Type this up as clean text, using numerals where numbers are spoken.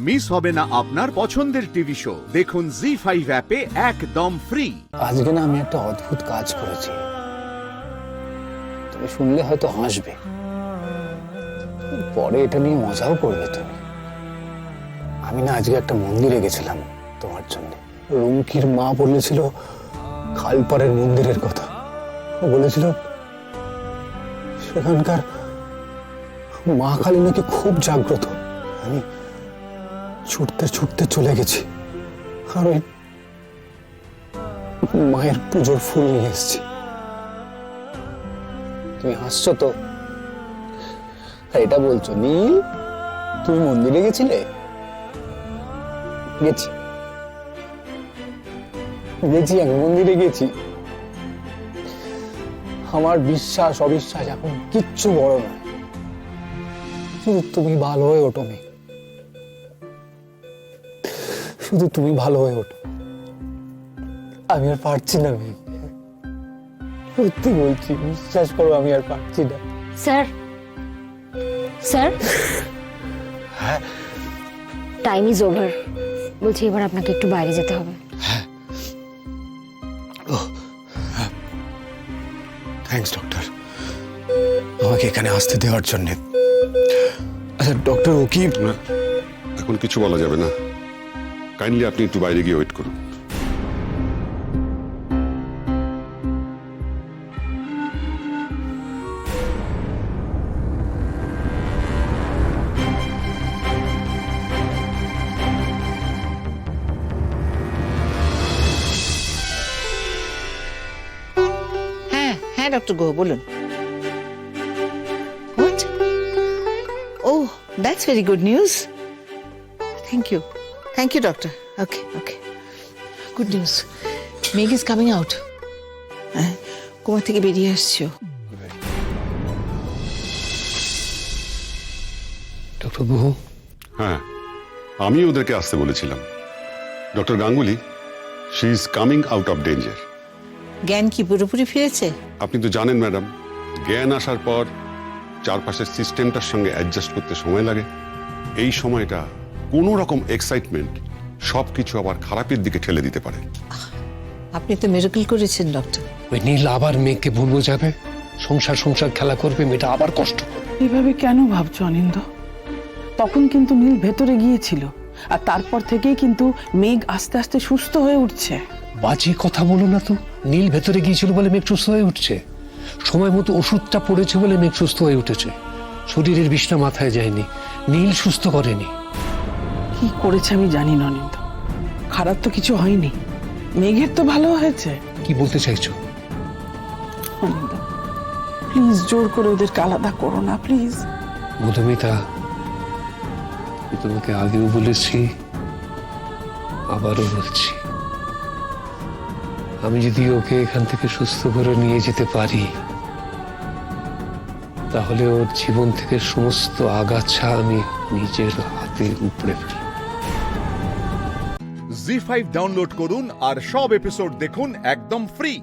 Miss হবে না আপনার পছন্দের টিভি শো। দেখুন জি5 অ্যাপে একদম ফ্রি। আজকে না আমি একটা অদ্ভুত কাজ করেছি, তুমি শুনলে হয়তো হাসবে, পরে এটা নিয়ে মজাও করবে তুমি। আমি না আজকে একটা মন্দিরে গেছিলাম তোমার জন্য। রুমকির মা বলেছিল খালপাড়ের মন্দিরের কথা। ও বলেছিল সেখানকার মা কালী নাকি খুব জাগ্রত। আমি ছুটতে ছুটতে চলে গেছি আর ওই মায়ের পুজোর ফুল নিয়ে এসেছি। তুমি হাসছো তো, এটা বলছো নীল তুমি মন্দিরে গেছিলে? গেছি গেছি আমি মন্দিরে গেছি। আমার বিশ্বাস অবিশ্বাস এখন কিচ্ছু বড় নয়, শুধু তুমি ভালো হয়ে ওঠো মেয়ে, শুধু তুমি ভালো হয়ে ওঠো। আমি আর পারছি না মেয়ে, সত্যি বলছি, বিশ্বাস করো আমি আর পারছি না। স্যার স্যার, হ্যাঁ টাইম ইজ ওভার। বলছি এবার আপনাকে একটু বাইরে যেতে হবে। থ্যাঙ্কস ডক্টর, আমাকে এখানে আসতে দেওয়ার জন্য। আচ্ছা ডক্টর, ও কি এখন কিছু বলা যাবে না, কাইন্ডলি আপনি একটু বাইরে গিয়ে ওয়েট করুন। হ্যাঁ ডক্টর গুহ বলুন। What? Oh, that's very good news. Thank you. Thank you, doctor. Okay. Good news. Meg is coming out. কোমা থেকে বেরিয়ে আসছো। ডক্টর গুহ? হ্যাঁ, আমি ওদেরকে আসতে বলেছিলাম। Doctor Ganguly, she is coming out of danger. জ্ঞান কি পুরোপুরি ফিরেছে? আপনি তো জানেন ম্যাডাম, জ্ঞান আসার পর চারপাশের সিস্টেমটার সঙ্গে অ্যাডজাস্ট করতে সময় লাগে। এই সময়টা কোনো রকম এক্সাইটমেন্ট সবকিছু আবার খারাপের দিকে ঠেলে দিতে পারে। আপনি তো মিরাকল করেছেন ডক্টর। ওই নীল আবার মেয়েকে ভুল বোঝাবে, সংসার খেলা করবে, মেয়েটা আবার কষ্ট করবে। এভাবে কেন ভাবছো অনিন্দ? তখন কিন্তু নীল ভেতরে গিয়েছিল, আর তারপর থেকেই কিন্তু মেঘ আস্তে আস্তে সুস্থ হয়ে উঠছে। বাজে কথা বলো না তো। নীল ভেতরে গিয়েছিল বলে মেঘ সুস্থ হয়ে উঠছে, সময় মতো ওষুধটা পড়েছে বলে মেঘ সুস্থ হয়ে উঠেছে। শরীরের বিষটা মাথায় যায়নি, নীল সুস্থ করেনি। কি করেছে আমি জানি না অনিন্দ, খারাপ তো কিছু হয়নি, মেঘের তো ভালো হয়েছে। কি বলতে চাইছো? অনিন্দ প্লিজ জোর করে ওদেরকে আলাদা করো না প্লিজ। মধুমিতা, আমি তোমাকে আগেও বলেছি, আবারও বলছি, আমি যদি ওকে এখান থেকে সুস্থ করে নিয়ে যেতে পারি, তাহলে ওর জীবন থেকে সমস্ত আগাছা আমি নিজের হাতে উপড়ে ফেলব। জি5 ডাউনলোড করুন আর সব এপিসোড দেখুন একদম ফ্রি।